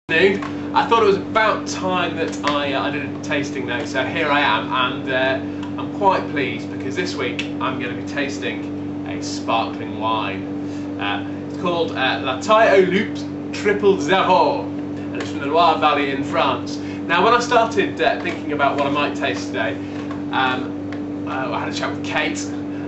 I thought it was about time that I did a tasting note, so here I am, and I'm quite pleased because this week I'm going to be tasting a sparkling wine. It's called La Taille aux Loups Triple Zero, and it's from the Loire Valley in France. Now, when I started thinking about what I might taste today, I had a chat with Kate,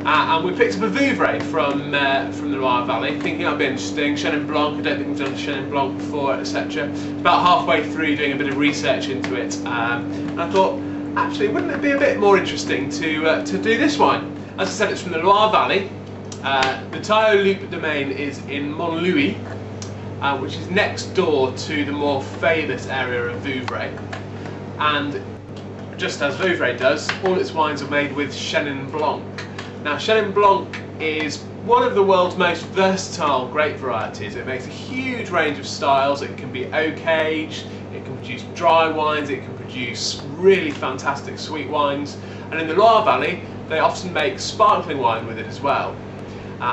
and we picked up a Vouvray from the Loire Valley, thinking that'd be interesting. Chenin Blanc, I don't think we've done a Chenin Blanc before, etc. About halfway through doing a bit of research into it, and I thought, actually, wouldn't it be a bit more interesting to do this wine? As I said, it's from the Loire Valley. The Taille aux Loups domain is in Montlouis, which is next door to the more famous area of Vouvray. And just as Vouvray does, all its wines are made with Chenin Blanc. Now, Chenin Blanc is one of the world's most versatile grape varieties. It makes a huge range of styles. It can be oak aged, it can produce dry wines, it can produce really fantastic sweet wines, and in the Loire Valley they often make sparkling wine with it as well,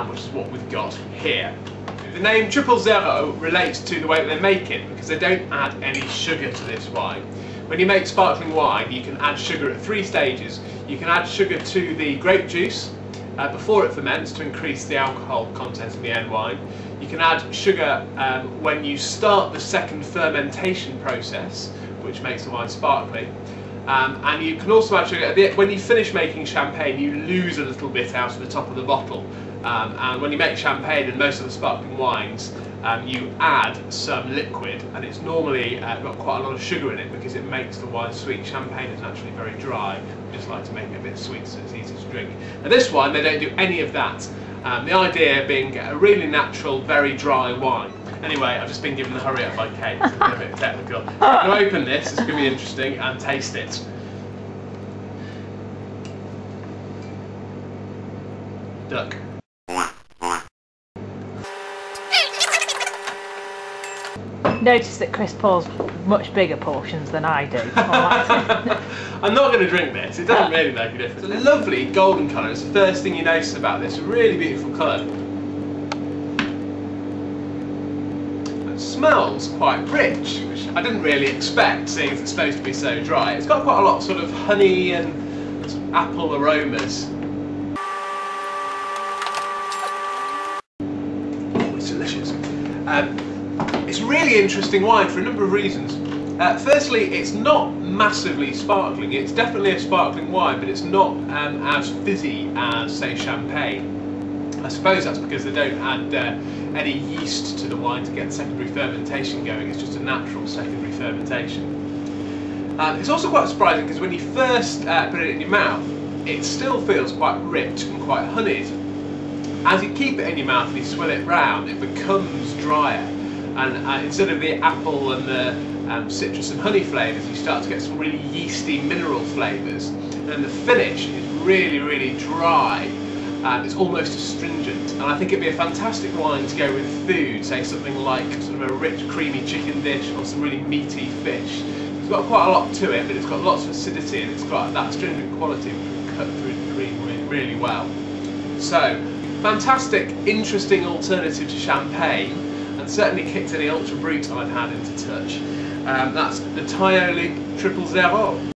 which is what we've got here. The name Triple Zero relates to the way that they make it, because they don't add any sugar to this wine. When you make sparkling wine, you can add sugar at 3 stages. You can add sugar to the grape juice before it ferments to increase the alcohol content in the end wine. You can add sugar when you start the second fermentation process, which makes the wine sparkling. And you can also add sugar when you finish making champagne. You lose a little bit out of the top of the bottle. And when you make champagne and most of the sparkling wines, you add some liquid, and it's normally got quite a lot of sugar in it because it makes the wine sweet. Champagne is naturally very dry. We just like to make it a bit sweet so it's easy to drink. Now, this wine, they don't do any of that. The idea being a really natural, very dry wine. Anyway, I've just been given the hurry up by Kate. It's a bit technical. I'm going to open this, it's going to be interesting, and taste it. Duck. Notice that Chris pours much bigger portions than I do. I'm not going to drink this, it doesn't really make a difference. It's a lovely golden colour. It's the first thing you notice about this. A really beautiful colour. It smells quite rich, which I didn't really expect, seeing as it's supposed to be so dry. It's got quite a lot of sort of honey and sort of apple aromas. Oh, it's delicious. It's a really interesting wine for a number of reasons. Firstly, it's not massively sparkling. It's definitely a sparkling wine, but it's not as fizzy as, say, champagne. I suppose that's because they don't add any yeast to the wine to get secondary fermentation going. It's just a natural secondary fermentation. It's also quite surprising because when you first put it in your mouth, it still feels quite rich and quite honeyed. As you keep it in your mouth and you swill it round, it becomes drier. And instead of the apple and the citrus and honey flavours, you start to get some really yeasty mineral flavours. And the finish is really, really dry. It's almost astringent. And I think it'd be a fantastic wine to go with food, say something like sort of a rich, creamy chicken dish or some really meaty fish. It's got quite a lot to it, but it's got lots of acidity and it's got that astringent quality which can cut through the cream really, really well. So, fantastic, interesting alternative to champagne. And certainly kicked any Ultra Brut I've had into touch. That's the Taille aux Loups Triple Zero.